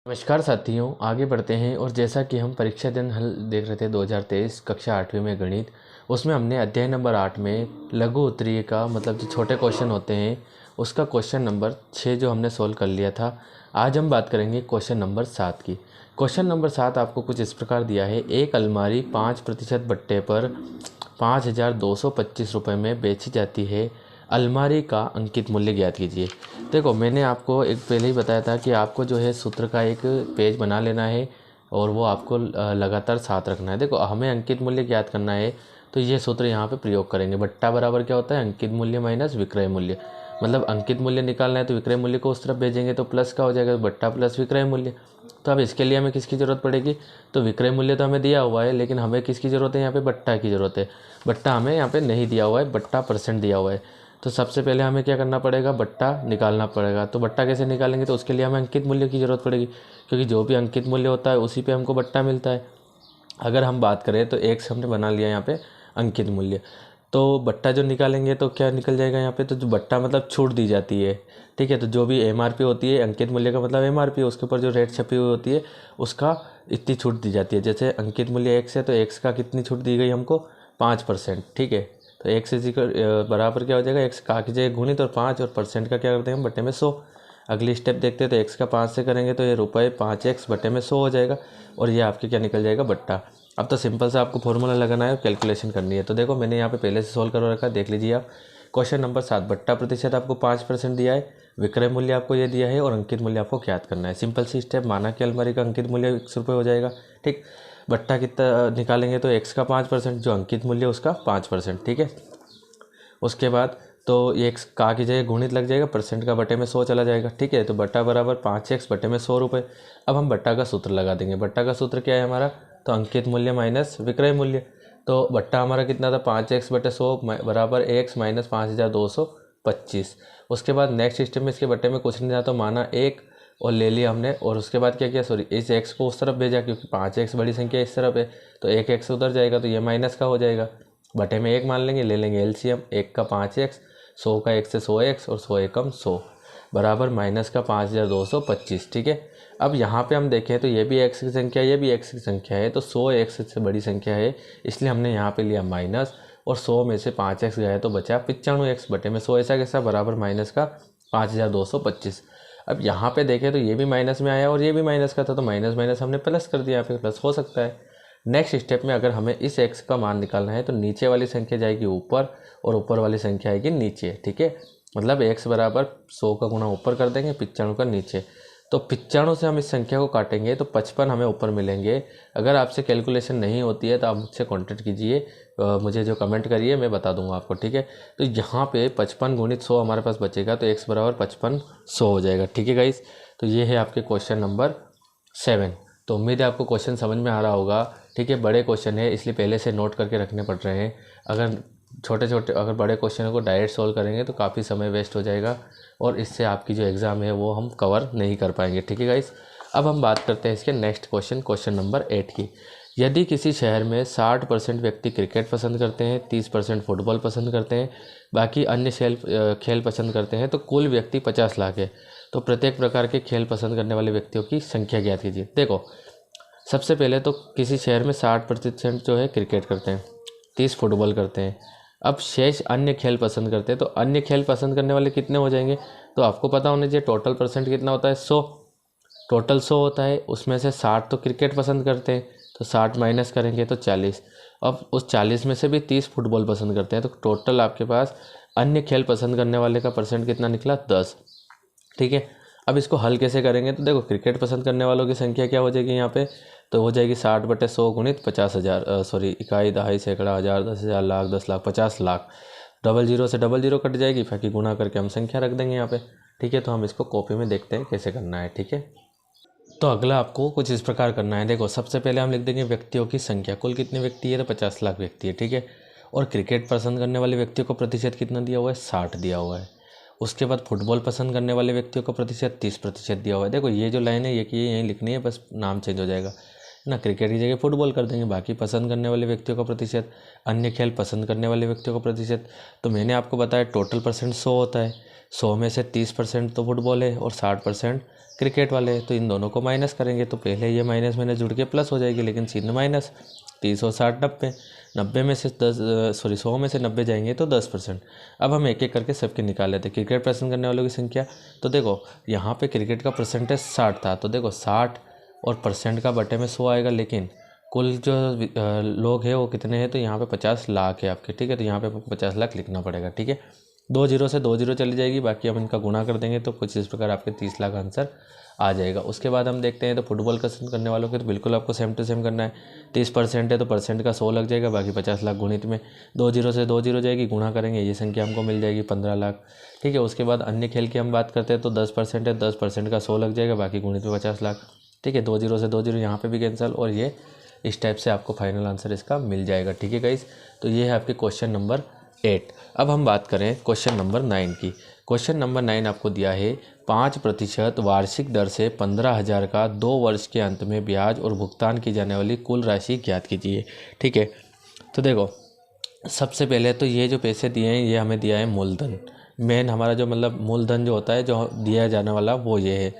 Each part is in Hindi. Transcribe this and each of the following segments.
नमस्कार साथियों, आगे बढ़ते हैं। और जैसा कि हम परीक्षा दिन हल देख रहे थे 2023 कक्षा 8वीं में गणित, उसमें हमने अध्याय नंबर 8 में लघु उत्तरीय का मतलब जो छोटे क्वेश्चन होते हैं उसका क्वेश्चन नंबर 6 जो हमने सोल्व कर लिया था। आज हम बात करेंगे क्वेश्चन नंबर 7 की। क्वेश्चन नंबर 7 आपको कुछ इस प्रकार दिया है। एक अलमारी 5% बट्टे पर 5,225 रुपये में बेची जाती है। अलमारी का अंकित मूल्य ज्ञात कीजिए। देखो, मैंने आपको एक पहले ही बताया था कि आपको जो है सूत्र का एक पेज बना लेना है और वो आपको लगातार साथ रखना है। देखो, हमें अंकित मूल्य ज्ञात करना है तो ये सूत्र यहाँ पे प्रयोग करेंगे। बट्टा बराबर क्या होता है? अंकित मूल्य माइनस विक्रय मूल्य। मतलब अंकित मूल्य निकालना है तो विक्रय मूल्य को उस तरफ भेजेंगे तो प्लस का हो जाएगा, बट्टा प्लस विक्रय मूल्य। तो अब इसके लिए हमें किसकी ज़रूरत पड़ेगी? तो विक्रय मूल्य तो हमें दिया हुआ है, लेकिन हमें किसकी ज़रूरत है? यहाँ पे बट्टा की ज़रूरत है। बट्टा हमें यहाँ पे नहीं दिया हुआ है, बट्टा परसेंट दिया हुआ है। तो सबसे पहले हमें क्या करना पड़ेगा? बट्टा निकालना पड़ेगा। तो बट्टा कैसे निकालेंगे? तो उसके लिए हमें अंकित मूल्य की ज़रूरत पड़ेगी, क्योंकि जो भी अंकित मूल्य होता है उसी पे हमको बट्टा मिलता है। अगर हम बात करें तो एक से हमने बना लिया यहाँ पे अंकित मूल्य, तो बट्टा जो निकालेंगे तो क्या निकल जाएगा यहाँ पे? तो जो बट्टा मतलब छूट दी जाती है, ठीक है। तो जो भी एमआरपी होती है, अंकित मूल्य का मतलब एमआरपी, उसके ऊपर जो रेट छपी हुई होती है उसका इतनी छूट दी जाती है। जैसे अंकित मूल्य एक्स है तो एक्स का कितनी छूट दी गई हमको? 5%, ठीक है। तो एक्स इज बराबर क्या हो जाएगा? एक्स का की जगह गुणित और 5 और परसेंट का क्या करते हैं हम? बट्टे में 100। अगली स्टेप देखते हैं तो एक्स का 5 से करेंगे तो ये रुपये 5x बटे में 100 हो जाएगा और ये आपके क्या निकल जाएगा? बट्टा। अब तो सिंपल से आपको फॉर्मूला लगाना है और कैलकुलेशन करनी है। तो देखो, मैंने यहाँ पे पहले से सोल्व कर रखा है, देख लीजिए आप। क्वेश्चन नंबर 7, बट्टा प्रतिशत आपको 5% दिया है, विक्रय मूल्य आपको ये दिया है और अंकित मूल्य आपको ज्ञात करना है। सिंपल सी स्टेप, माना कि अलमारी का अंकित मूल्य 100 रुपये हो जाएगा, ठीक। बट्टा कितना निकालेंगे? तो एक्स का 5%, जो अंकित मूल्य उसका 5%, ठीक है। उसके बाद तो ये एक्स का की जगह गुणित लग जाएगा, परसेंट का बटे में 100 चला जाएगा, ठीक है। तो बट्टा बराबर 5x बटे में 100 रुपये। अब हम बट्टा का सूत्र लगा देंगे। बट्टा का सूत्र क्या है हमारा? तो अंकित मूल्य माइनस विक्रय मूल्य। तो बट्टा हमारा कितना था? 5x बटे 100 बराबर x माइनस 5,225। उसके बाद नेक्स्ट स्टेप में इसके बट्टे में कुछ नहीं था तो माना 1 और ले लिया हमने। और उसके बाद क्या किया? सॉरी, इस x को उस तरफ भेजा, क्योंकि 5x बड़ी संख्या इस तरफ है तो 1x उधर जाएगा तो ये माइनस का हो जाएगा। बटे में 1 मान लेंगे, ले लेंगे एलसीएम। 1 का 5x, 100 का 1 से 100x और 100 एकम 100 बराबर माइनस का 5,225, ठीक है। अब यहाँ पे हम देखें तो ये भी x की संख्या है, ये भी x की संख्या है, तो 100 x से बड़ी संख्या है, इसलिए हमने यहाँ पे लिया माइनस। और 100 में से 5x गया तो बचा 95x बटे में 100 ऐसा कैसा? बराबर माइनस का 5,225। अब यहाँ पे देखें तो ये भी माइनस में आया और ये भी माइनस का था, तो माइनस माइनस हमने प्लस कर दिया, यहाँ पे प्लस हो सकता है। नेक्स्ट स्टेप में अगर हमें इस x का मान निकालना है तो नीचे वाली संख्या जाएगी ऊपर और ऊपर वाली संख्या आएगी नीचे, ठीक है। मतलब x बराबर 100 का गुणा ऊपर कर देंगे, 95 का नीचे। तो 95 से हम इस संख्या को काटेंगे तो 55 हमें ऊपर मिलेंगे। अगर आपसे कैलकुलेशन नहीं होती है तो आप मुझसे कॉन्टेक्ट कीजिए, मुझे जो कमेंट करिए मैं बता दूंगा आपको, ठीक है। तो यहाँ पे 55 गुणित 100 हमारे पास बचेगा तो x बराबर 55 100 हो जाएगा, ठीक है गाइस। तो ये है आपके क्वेश्चन नंबर 7। तो उम्मीद है आपको क्वेश्चन समझ में आ रहा होगा, ठीक है। बड़े क्वेश्चन है इसलिए पहले से नोट करके रखने पड़ रहे हैं। अगर बड़े क्वेश्चनों को डायरेक्ट सॉल्व करेंगे तो काफ़ी समय वेस्ट हो जाएगा और इससे आपकी जो एग्ज़ाम है वो हम कवर नहीं कर पाएंगे, ठीक है गाइस। अब हम बात करते हैं इसके नेक्स्ट क्वेश्चन नंबर 8 की। यदि किसी शहर में 60% व्यक्ति क्रिकेट पसंद करते हैं, 30% फुटबॉल पसंद करते हैं, बाकी अन्य खेल पसंद करते हैं, तो कुल व्यक्ति 50 लाख है। तो प्रत्येक प्रकार के खेल पसंद करने वाले व्यक्तियों की संख्या ज्ञात कीजिए। देखो, सबसे पहले तो किसी शहर में 60% जो है क्रिकेट करते हैं, 30 फुटबॉल करते हैं। अब शेष अन्य खेल पसंद करते हैं, तो अन्य खेल पसंद करने वाले कितने हो जाएंगे? तो आपको पता होना चाहिए टोटल परसेंट कितना होता है? 100। टोटल 100 होता है, उसमें से 60 तो क्रिकेट पसंद करते हैं, तो 60 माइनस करेंगे तो 40। अब उस 40 में से भी 30 फुटबॉल पसंद करते हैं, तो टोटल आपके पास अन्य खेल पसंद करने वाले का परसेंट कितना निकला? 10, ठीक है। अब इसको हल कैसे करेंगे? तो देखो, क्रिकेट पसंद करने वालों की संख्या क्या हो जाएगी यहाँ पे? तो हो जाएगी 60 बटे 100 गुणित 50,000, सॉरी, इकाई, दहाई, सैकड़ा, हज़ार, 10,000, लाख, 10 लाख, 50 लाख। डबल जीरो से डबल जीरो कट जाएगी, बाकी गुना करके हम संख्या रख देंगे यहाँ पे, ठीक है। तो हम इसको कॉपी में देखते हैं कैसे करना है, ठीक है। तो अगला आपको कुछ इस प्रकार करना है। देखो, सबसे पहले हम लिख देंगे व्यक्तियों की संख्या, कुल कितने व्यक्ति है? तो 50 लाख व्यक्ति है, ठीक है। और क्रिकेट पसंद करने वाले व्यक्तियों को प्रतिशत कितना दिया हुआ है? 60 दिया हुआ है। उसके बाद फुटबॉल पसंद करने वाले व्यक्तियों का प्रतिशत 30% दिया हुआ है। देखो, ये जो लाइन है ये कि यहीं लिखनी है, बस नाम चेंज हो जाएगा ना, क्रिकेट की जगह फुटबॉल कर देंगे। बाकी पसंद करने वाले व्यक्तियों का प्रतिशत, अन्य खेल पसंद करने वाले व्यक्तियों का प्रतिशत। तो मैंने आपको बताया टोटल परसेंट 100 होता है, 100 में से 30% तो फुटबॉल है और 60% क्रिकेट वाले, तो इन दोनों को माइनस करेंगे तो पहले ये माइनस माइनस जुड़ के प्लस हो जाएगी, लेकिन चिन्ह माइनस। 360 90, 90 में से 100 में से 90 जाएंगे तो 10%। अब हम एक एक करके सबके निकाल लेते हैं। क्रिकेट पसंद करने वालों की संख्या, तो देखो यहाँ पे क्रिकेट का परसेंटेज 60 था, तो देखो 60 और परसेंट का बटे में 100 आएगा, लेकिन कुल जो लोग हैं वो कितने हैं, तो यहाँ पे 50 लाख है आपके, ठीक है। तो यहाँ पे 50 लाख लिखना पड़ेगा, ठीक है। 2 जीरो से 2 जीरो चली जाएगी, बाकी हम इनका गुणा कर देंगे तो कुछ इस प्रकार आपके 30 लाख आंसर आ जाएगा। उसके बाद हम देखते हैं तो फुटबॉल पसंद करने वालों के तो बिल्कुल आपको सेम टू सेम करना है। 30% है तो परसेंट का 100 लग जाएगा, बाकी 50 लाख गुणित में 2 जीरो से 2 जीरो जाएगी, गुणा करेंगे, ये संख्या हमको मिल जाएगी 15 लाख, ठीक है। उसके बाद अन्य खेल की हम बात करते हैं तो 10% है, 10% का 100 लग जाएगा, बाकी गुणित में 50 लाख, ठीक है। 2 जीरो से 2 जीरो यहाँ पे भी कैंसिल, और ये इस टाइप से आपको फाइनल आंसर इसका मिल जाएगा, ठीक है गाइस। तो ये है आपके क्वेश्चन नंबर 8। अब हम बात करें क्वेश्चन नंबर 9 की। क्वेश्चन नंबर 9 आपको दिया है 5% वार्षिक दर से 15,000 का 2 वर्ष के अंत में ब्याज और भुगतान की जाने वाली कुल राशि ज्ञात कीजिए, ठीक है। तो देखो सबसे पहले तो ये जो पैसे दिए हैं ये हमें दिया है मूलधन, मेन हमारा जो मतलब मूलधन जो होता है जो दिया जाने वाला वो ये है।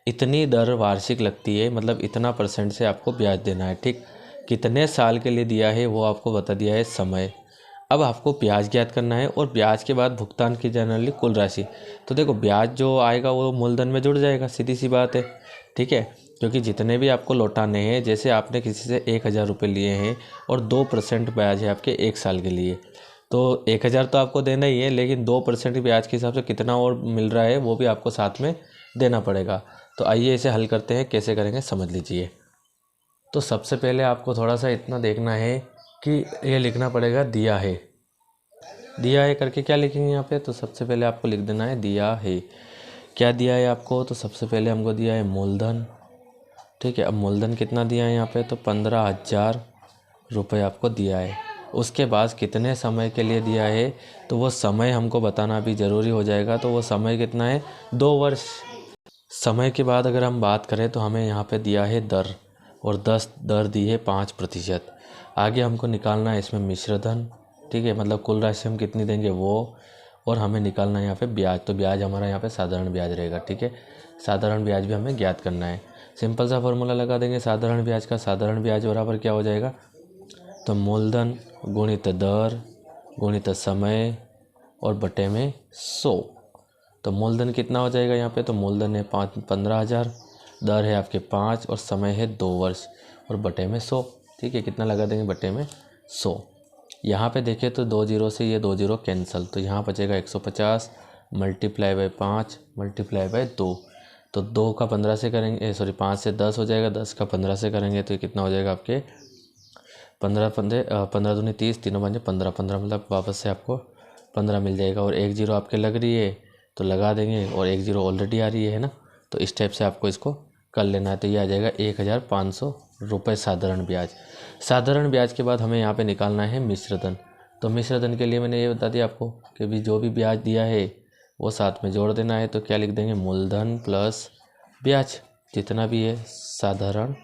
इतनी दर वार्षिक लगती है, मतलब इतना परसेंट से आपको ब्याज देना है, ठीक। कितने साल के लिए दिया है वो आपको बता दिया है समय। अब आपको ब्याज ज्ञात करना है और ब्याज के बाद भुगतान की जाने वाली कुल राशि। तो देखो ब्याज जो आएगा वो मूलधन में जुड़ जाएगा, सीधी सी बात है, ठीक है। क्योंकि जितने भी आपको लौटाने हैं, जैसे आपने किसी से 1,000 रुपये लिए हैं और 2% ब्याज है आपके 1 साल के लिए, तो 1,000 तो आपको देना ही है, लेकिन 2% ब्याज के हिसाब से कितना और मिल रहा है वो भी आपको साथ में देना पड़ेगा। तो आइए इसे हल करते हैं, कैसे करेंगे समझ लीजिए। तो सबसे पहले आपको थोड़ा सा इतना देखना है कि ये लिखना पड़ेगा दिया है। दिया है करके क्या लिखेंगे यहाँ पे, तो सबसे पहले आपको लिख देना है दिया है। क्या दिया है आपको, तो सबसे पहले हमको दिया है मूलधन, ठीक है। अब मूलधन कितना दिया है यहाँ पे, तो 15,000 रुपये आपको दिया है। उसके बाद कितने समय के लिए दिया है, तो वो समय हमको बताना भी ज़रूरी हो जाएगा। तो वो समय कितना है, 2 वर्ष। समय के बाद अगर हम बात करें तो हमें यहाँ पे दिया है दर, और 10 दर दी है 5%। आगे हमको निकालना है इसमें मिश्र धन, ठीक है, मतलब कुल राशि हम कितनी देंगे वो, और हमें निकालना है यहाँ पे ब्याज। तो ब्याज हमारा यहाँ पे साधारण ब्याज रहेगा, ठीक है। साधारण ब्याज भी हमें ज्ञात करना है। सिंपल सा फॉर्मूला लगा देंगे साधारण ब्याज का। साधारण ब्याज बराबर क्या हो जाएगा, तो मूलधन गुणित दर गुणित समय और बटे में 100। तो मूलधन कितना हो जाएगा यहाँ पे, तो मूलधन है 15,000, दर है आपके 5 और समय है 2 वर्ष, और बटे में 100, ठीक है। कितना लगा देंगे, बटे में 100। यहाँ पे देखें तो 2 जीरो से ये 2 जीरो कैंसिल, तो यहाँ बचेगा 150 मल्टीप्लाई बाय 5 मल्टीप्लाई बाय 2। तो 2 का 15 से करेंगे, सॉरी 5 से 10 हो जाएगा, 10 का 15 से करेंगे तो कितना हो जाएगा आपके 15 दूनी 30, तीनों बन जाए 15, 15 मतलब वापस से आपको 15 मिल जाएगा। और 1 जीरो आपके लग रही है तो लगा देंगे, और 1 जीरो ऑलरेडी आ रही है ना, तो इस टाइप से आपको इसको कर लेना है। तो ये आ जाएगा 1,500 रुपये साधारण ब्याज। साधारण ब्याज के बाद हमें यहाँ पे निकालना है मिश्र धन। तो मिश्र धन के लिए मैंने ये बता दिया आपको कि भी जो भी ब्याज दिया है वो साथ में जोड़ देना है। तो क्या लिख देंगे, मूलधन प्लस ब्याज जितना भी है साधारण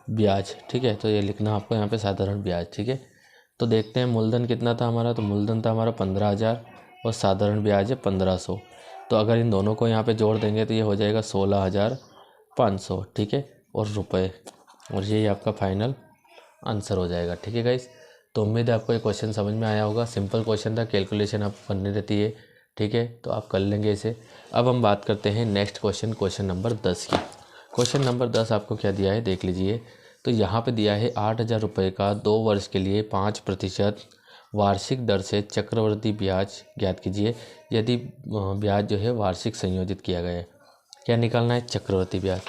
ब्याज, ठीक है। तो ये लिखना आपको यहाँ पे साधारण ब्याज, ठीक है। तो देखते हैं मूलधन कितना था हमारा, तो मूलधन था हमारा 15,000 और साधारण ब्याज है 1,500। तो अगर इन दोनों को यहाँ पे जोड़ देंगे तो ये हो जाएगा 16,500, ठीक है, और रुपए, और यही आपका फाइनल आंसर हो जाएगा, ठीक है गाइस। तो उम्मीद है आपको ये क्वेश्चन समझ में आया होगा। सिंपल क्वेश्चन था, कैलकुलेशन आपको करनी रहती है, ठीक है, तो आप कर लेंगे इसे। अब हम बात करते हैं नेक्स्ट क्वेश्चन, क्वेश्चन नंबर 10 की। क्वेश्चन नंबर 10 आपको क्या दिया है देख लीजिए। तो यहाँ पे दिया है 8,000 रुपये का 2 वर्ष के लिए 5% वार्षिक दर से चक्रवर्ती ब्याज ज्ञात कीजिए यदि ब्याज जो है वार्षिक संयोजित किया गया है। क्या निकालना है, चक्रवर्ती ब्याज।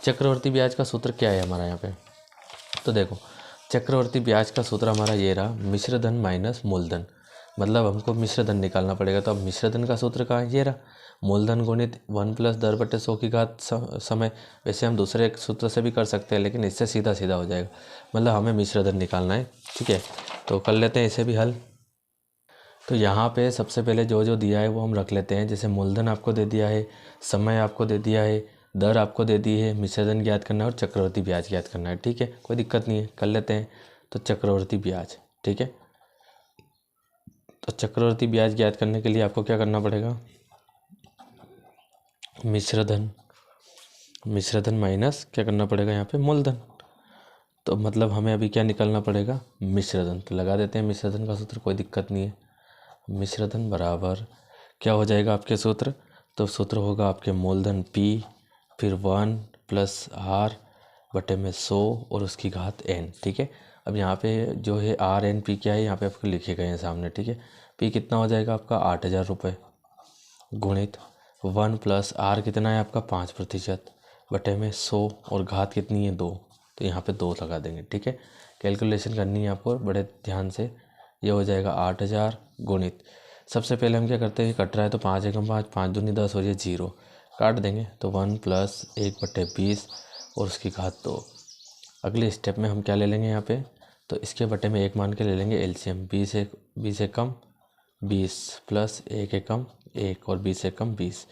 चक्रवर्ती ब्याज का सूत्र क्या है हमारा यहाँ पे, तो देखो चक्रवर्ती ब्याज का सूत्र हमारा ये रहा, मिश्र धन माइनस मूलधन, मतलब हमको मिश्र धन निकालना पड़ेगा। तो अब मिश्र धन का सूत्र कहाँ है, ये रहा, मूलधन गुणित 1 प्लस दर बटे 100 की घात समय। वैसे हम दूसरे एक सूत्र से भी कर सकते हैं, लेकिन इससे सीधा सीधा हो जाएगा, मतलब हमें मिश्र धन निकालना है, ठीक है। तो कर लेते हैं इसे भी हल। तो यहाँ पे सबसे पहले जो जो दिया है वो हम रख लेते हैं। जैसे मूलधन आपको दे दिया है, समय आपको दे दिया है, दर आपको दे दी है, मिश्र धन ज्ञात करना है और चक्रवर्ती ब्याज ज्ञात करना है, ठीक है, कोई दिक्कत नहीं है, कर लेते हैं। तो चक्रवर्ती ब्याज, ठीक है। तो चक्रवर्ती ब्याज ज्ञात करने के लिए आपको क्या करना पड़ेगा, मिश्र धन मिश्रधन माइनस क्या करना पड़ेगा यहाँ पे मूलधन। तो मतलब हमें अभी क्या निकालना पड़ेगा, मिश्रधन। तो लगा देते हैं मिश्रधन का सूत्र, कोई दिक्कत नहीं है। मिश्रधन बराबर क्या हो जाएगा आपके सूत्र, तो सूत्र होगा आपके मूलधन P, फिर 1 + R बटे में 100 और उसकी घात n। ठीक है, अब यहाँ पे जो है RNP क्या है यहाँ पे आपको लिखे गए हैं सामने। ठीक है, P कितना हो जाएगा आपका 8,000 रुपये गुणित 1 + R कितना है आपका 5% बटे में 100 और घात कितनी है 2, तो यहाँ पे 2 लगा देंगे। ठीक है, कैलकुलेशन करनी है आपको बड़े ध्यान से। ये हो जाएगा 8,000 गुणित, सबसे पहले हम क्या करते हैं, कट रहा है तो 5 एकम 5, 5 दूनी 10 और ये 0 काट देंगे, तो 1 + 1/20 और उसकी घात 2। अगले स्टेप में हम क्या ले लेंगे यहाँ पे, तो इसके बटे में 1 मान के ले लेंगे एलसीएम। 20 एकम 20 + 1 एकम 1 और 20 एकम 20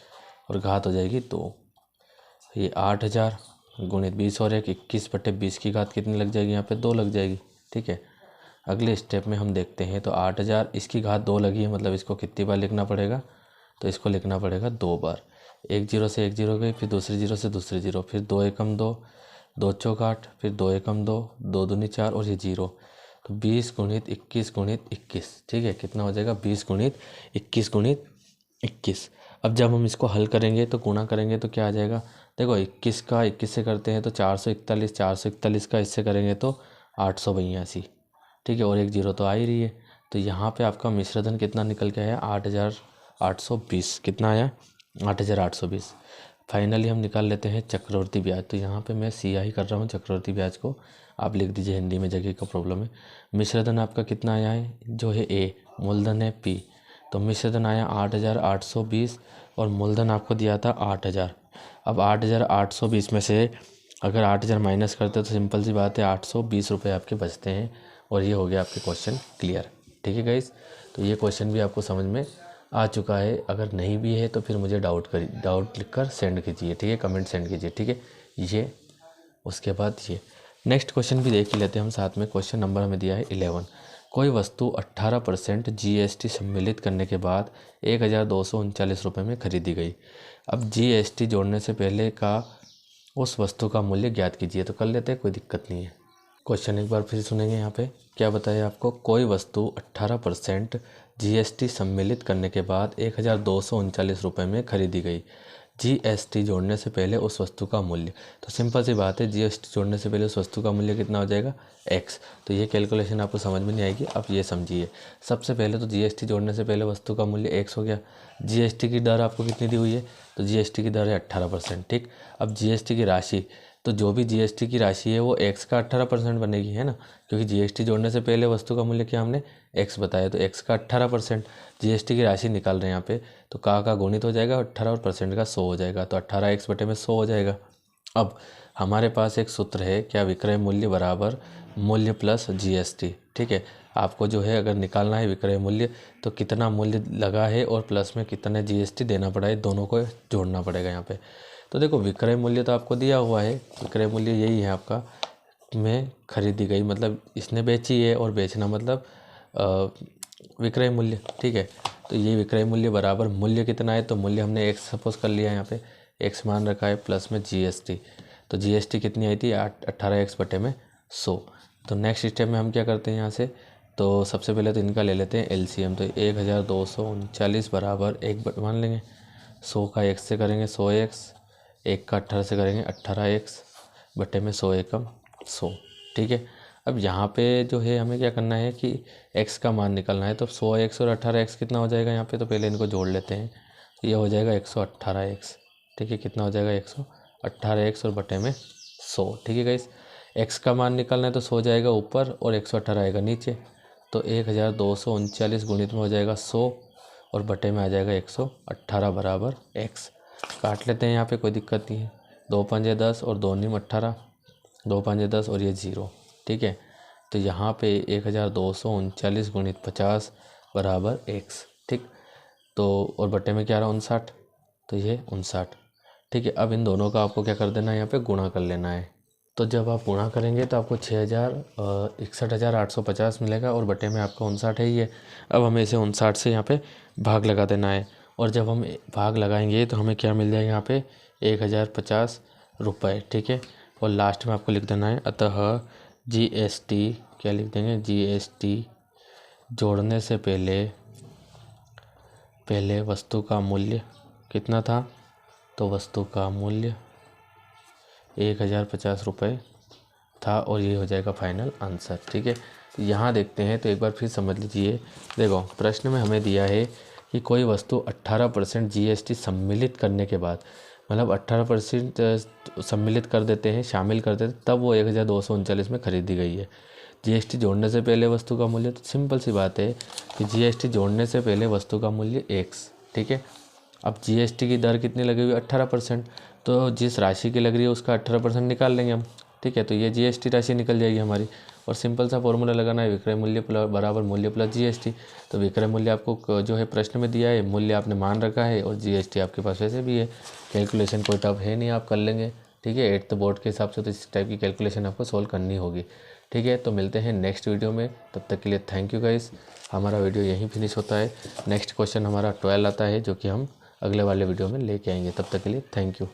और घात हो जाएगी 2। ये 8,000 गुणित 20 और 1 21/20 की घात कितनी लग जाएगी यहाँ पे 2 लग जाएगी। ठीक है, अगले स्टेप में हम देखते हैं, तो 8,000 इसकी घात 2 लगी है, मतलब इसको कितनी बार लिखना पड़ेगा, तो इसको लिखना पड़ेगा 2 बार। एक 0 से एक 0 गई, फिर दूसरी 0 से दूसरी 0, फिर 2 एकम 2, 2 चौक 8, फिर 2 एकम 2, 2 दूनी 4 और ये 0, तो 20 गुणित 21 गुणित 21। ठीक है, कितना हो जाएगा 20 गुणित 21 गुणित 21। अब जब हम इसको हल करेंगे तो गुणा करेंगे तो क्या आ जाएगा, देखो 21 का 21 से करते हैं तो 441, 441 का इससे करेंगे तो 882। ठीक है, और एक 0 तो आ ही रही है, तो यहाँ पे आपका मिश्रधन कितना निकल के आया 8,820। कितना आया 8,820। फाइनली हम निकाल लेते हैं चक्रवर्ती ब्याज। तो यहाँ पे मैं CI कर रहा हूँ चक्रवर्ती ब्याज को, आप लिख दीजिए, हिंदी में जगह का प्रॉब्लम है। मिश्रधन आपका कितना आया है, जो है A, मूलधन है P, तो मिश्रधन आया 8,820 और मूलधन आपको दिया था 8,000। अब 8,820 में से अगर 8,000 माइनस करते तो सिंपल सी बात है 820 रुपये आपके बचते हैं, और ये हो गया आपके क्वेश्चन क्लियर। ठीक है गाइस, तो ये क्वेश्चन भी आपको समझ में आ चुका है। अगर नहीं भी है तो फिर मुझे डाउट लिखकर सेंड कीजिए। ठीक है, कमेंट सेंड कीजिए। ठीक है, ये उसके बाद ये नेक्स्ट क्वेश्चन भी देख ही लेते हैं हम साथ में। क्वेश्चन नंबर हमें दिया है 11। कोई वस्तु 18% GST सम्मिलित करने के बाद 1,239 रुपये में खरीदी गई। अब GST जोड़ने से पहले का उस वस्तु का मूल्य ज्ञात कीजिए। तो कर लेते हैं, कोई दिक्कत नहीं है। क्वेश्चन एक बार फिर सुनेंगे। यहाँ पे क्या बताया आपको, कोई वस्तु 18% GST सम्मिलित करने के बाद 1,239 रुपये में खरीदी गई। GST जोड़ने से पहले उस वस्तु का मूल्य, तो सिंपल सी बात है, GST जोड़ने से पहले उस वस्तु का मूल्य कितना हो जाएगा X। तो ये कैलकुलेशन आपको समझ में नहीं आएगी, अब ये समझिए। सबसे पहले तो GST जोड़ने से पहले वस्तु का मूल्य X हो गया। GST की दर आपको कितनी दी हुई है, तो GST की दर है 18%। ठीक, अब GST की राशि, तो जो भी GST की राशि है वो X का 18% बनेगी, है ना, क्योंकि GST जोड़ने से पहले वस्तु का मूल्य क्या हमने X बताया, तो X का 18% GST की राशि निकाल रहे हैं यहाँ पे, तो का गुणित हो जाएगा 18 और परसेंट का 100 हो जाएगा, तो 18x बटे में 100 हो जाएगा। अब हमारे पास एक सूत्र है, क्या, विक्रय मूल्य बराबर मूल्य प्लस GST। ठीक है, आपको जो है अगर निकालना है विक्रय मूल्य, तो कितना मूल्य लगा है और प्लस में कितने GST देना पड़ा है, दोनों को जोड़ना पड़ेगा यहाँ पे। तो देखो विक्रय मूल्य तो आपको दिया हुआ है, विक्रय मूल्य यही है आपका, में खरीदी गई मतलब इसने बेची है, और बेचना मतलब विक्रय मूल्य। ठीक है, तो ये विक्रय मूल्य बराबर मूल्य कितना है, तो मूल्य हमने X सपोज कर लिया, यहाँ पे X मान रखा है, प्लस में GST। तो GST कितनी आई थी 18x बटे में 100। तो नेक्स्ट स्टेप में हम क्या करते हैं यहाँ से, तो सबसे पहले तो इनका ले लेते हैं LCM। तो 1,239 बराबर 1 मान लेंगे, 100 का X से करेंगे 100x, 1 का 18 से करेंगे 18x बटे में 100 एकम 100। ठीक है, अब यहाँ पे जो है हमें क्या करना है कि x का मान निकालना है, तो 100x और 18x कितना हो जाएगा यहाँ पे, तो पहले इनको जोड़ लेते हैं, तो ये हो जाएगा 118x। ठीक है, कितना हो जाएगा 118x और बटे में 100। ठीक है गाइस, x का मान निकालना है तो 100 जाएगा ऊपर और 118 आएगा नीचे, तो 1,239 गुणित में हो जाएगा 100 और बटे में आ जाएगा 118 बराबर x। काट लेते हैं यहाँ पे, कोई दिक्कत नहीं है, 2 पंजे 10 और 2 नीम 18, 2 पंजे 10 और ये 0। ठीक है, तो यहाँ पे 1,239 गुणित 50 बराबर x। ठीक, तो और बटे में क्या रहा 59, तो ये 59। ठीक है, अब इन दोनों का आपको क्या कर देना है, यहाँ पे गुणा कर लेना है। तो जब आप गुणा करेंगे तो आपको 61,850 मिलेगा, और बटे में आपका 59 है ये। अब हमें इसे 59 से यहाँ पे भाग लगा देना है, और जब हम भाग लगाएंगे तो हमें क्या मिल जाएगा यहाँ पे 1,050 रुपये, ठीक है। और लास्ट में आपको लिख देना है अतः GST, क्या लिख देंगे, GST जोड़ने से पहले वस्तु का मूल्य कितना था, तो वस्तु का मूल्य 1050 रुपये था और ये हो जाएगा फाइनल आंसर, ठीक है। तो यहाँ देखते हैं, तो एक बार फिर समझ लीजिए। देखो प्रश्न में हमें दिया है कि कोई वस्तु 18% GST सम्मिलित करने के बाद, मतलब 18% सम्मिलित कर देते हैं, शामिल कर देते हैं, तब वो 1239 में खरीदी गई है। GST जोड़ने से पहले वस्तु का मूल्य, तो सिंपल सी बात है कि GST जोड़ने से पहले वस्तु का मूल्य X, ठीक है। अब GST की दर कितनी लगी हुई है, 18%, तो जिस राशि की लग रही है उसका 18% निकाल लेंगे हम, ठीक है। तो ये GST राशि निकल जाएगी हमारी। और सिंपल सा फॉर्मूला लगाना है, विक्रय मूल्य बराबर मूल्य प्लस GST। तो विक्रय मूल्य आपको जो है प्रश्न में दिया है, मूल्य आपने मान रखा है और GST आपके पास वैसे भी है। कैलकुलेशन कोई टफ है नहीं, आप कर लेंगे, ठीक है। 8th बोर्ड के हिसाब से तो इस टाइप की कैलकुलेशन आपको सोल्व करनी होगी, ठीक है। तो मिलते हैं नेक्स्ट वीडियो में, तब तक के लिए थैंक यू गाइस। हमारा वीडियो यहीं फिनिश होता है। नेक्स्ट क्वेश्चन हमारा 12 आता है, जो कि हम अगले वाले वीडियो में लेके आएंगे। तब तक के लिए थैंक यू।